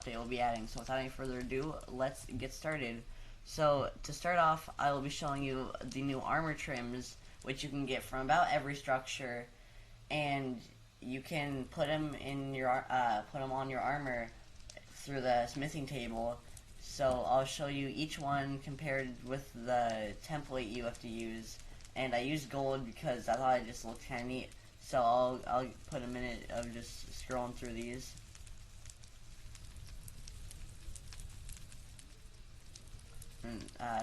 they will be adding. So without any further ado, let's get started. So to start off, I will be showing you the new armor trims, which you can get from about every structure, and you can put them in your put them on your armor through the smithing table. So I'll show you each one compared with the template you have to use, and I used gold because I thought it just looked kind of neat. So I'll put a minute of just scrolling through these.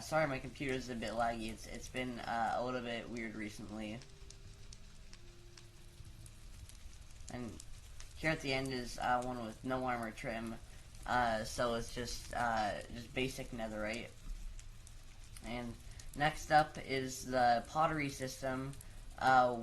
Sorry, my computer's a bit laggy. It's been a little bit weird recently. And here at the end is one with no armor trim. So it's just basic netherite. And next up is the pottery system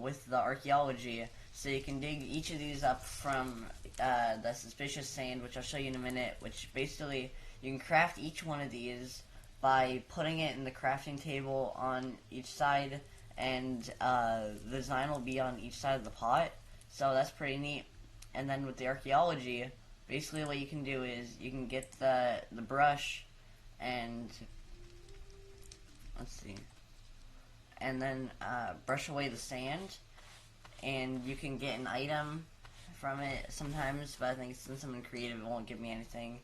with the archaeology. So you can dig each of these up from the suspicious sand, which I'll show you in a minute. Which basically you can craft each one of these by putting it in the crafting table on each side, and the design will be on each side of the pot. So that's pretty neat. And then with the archaeology, basically what you can do is you can get the brush and let's see, and then brush away the sand, and you can get an item from it sometimes, but I think since I'm in creative it won't give me anything.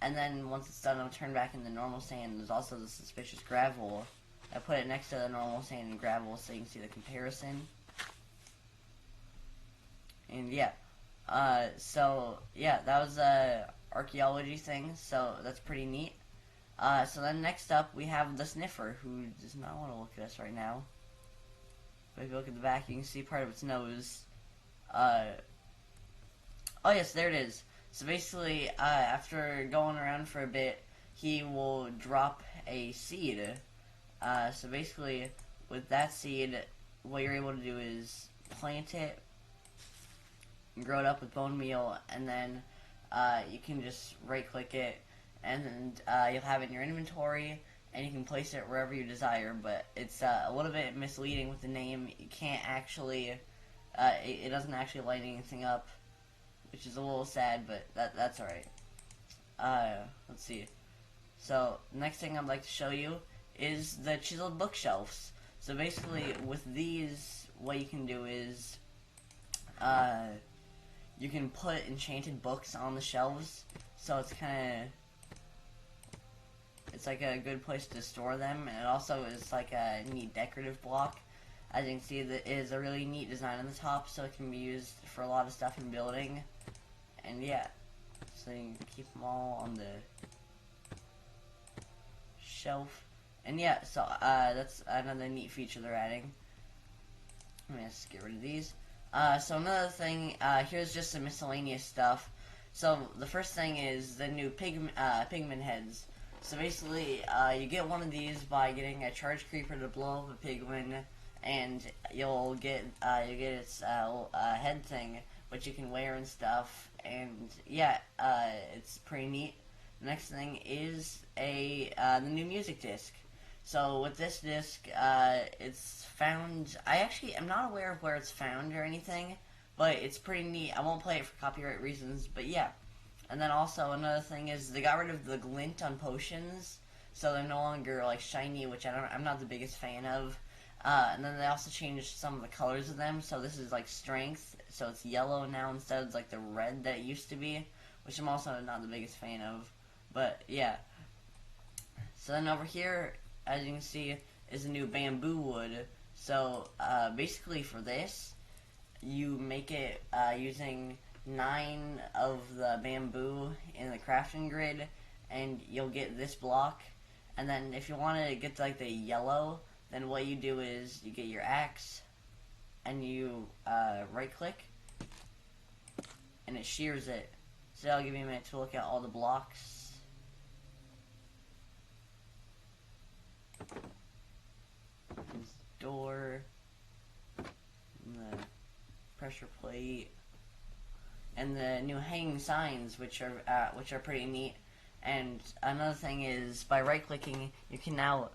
And then once it's done, I'll turn back into normal sand. There's also the suspicious gravel. I put it next to the normal sand and gravel so you can see the comparison. And yeah, so yeah, that was the archaeology thing, so that's pretty neat. So then next up we have the sniffer, who does not want to look at us right now. But if you look at the back, you can see part of its nose. Oh yes, there it is. So basically, after going around for a bit, he will drop a seed. So basically, with that seed, what you're able to do is plant it, grow it up with bone meal, and then you can just right-click it, and then you'll have it in your inventory, and you can place it wherever you desire. But it's a little bit misleading with the name. You can't actually, it doesn't actually light anything up, which is a little sad, but that's alright. Let's see. So, next thing I'd like to show you is the chiseled bookshelves. So basically, with these, what you can do is, you can put enchanted books on the shelves, so it's like a good place to store them, and it also is like a neat decorative block. As you can see, that is a really neat design on the top, so it can be used for a lot of stuff in building. And yeah, so you can keep them all on the shelf. And yeah, so that's another neat feature they're adding. I'm gonna just get rid of these. So another thing, here's just some miscellaneous stuff. So the first thing is the new pigman heads. So basically, you get one of these by getting a charge creeper to blow up a pigman, and you'll get its head thing, which you can wear and stuff. And yeah, it's pretty neat. The next thing is the new music disc. So with this disc, it's found. I actually am not aware of where it's found or anything, but it's pretty neat. I won't play it for copyright reasons, but yeah. And then also another thing is they got rid of the glint on potions, so they're no longer like shiny, which I'm not the biggest fan of. And then they also changed some of the colors of them, so this is like strength, so it's yellow now instead of like the red that it used to be, which I'm also not the biggest fan of. But yeah. So then over here, as you can see, is a new bamboo wood. So basically for this, you make it using 9 of the bamboo in the crafting grid, and you'll get this block. And then if you want to get like the yellow, then what you do is you get your axe, and you right click, and it shears it. So I'll give you a minute to look at all the blocks. This door, and the pressure plate, and the new hanging signs, which are pretty neat. And another thing is, by right clicking, you can now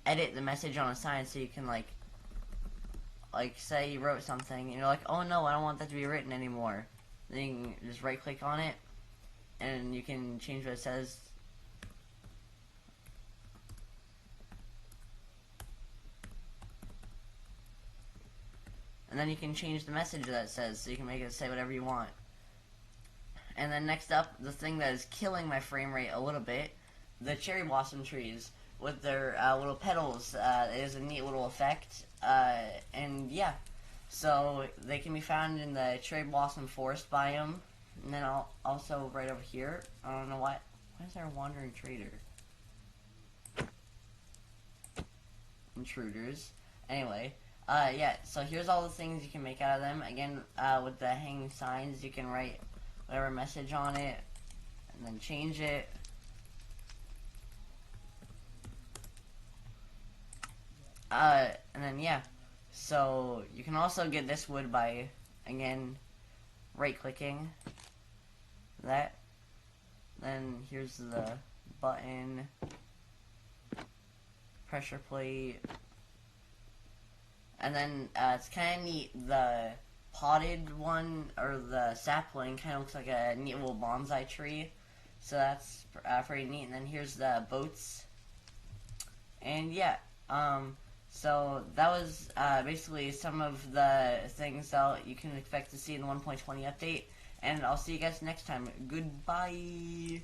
edit the message on a sign, so you can like say you wrote something and you're like, oh no, I don't want that to be written anymore. Then you can just right click on it, and you can change what it says. And then you can change the message that it says, so you can make it say whatever you want. And then next up, the thing that is killing my frame rate a little bit, the cherry blossom trees with their little petals. It is a neat little effect. And yeah, so they can be found in the cherry blossom forest biome. And then also right over here, I don't know why is there a wandering trader? Intruders. Anyway, yeah, so here's all the things you can make out of them. Again, with the hanging signs, you can write whatever message on it, and then change it. And then, yeah, so you can also get this wood by, again, right-clicking that. Then here's the button, pressure plate, and then it's kind of neat, the potted one, or the sapling, kind of looks like a neat little bonsai tree, so that's pretty neat. And then here's the boats, and yeah, so that was basically some of the things that you can expect to see in the 1.20 update, and I'll see you guys next time. Goodbye!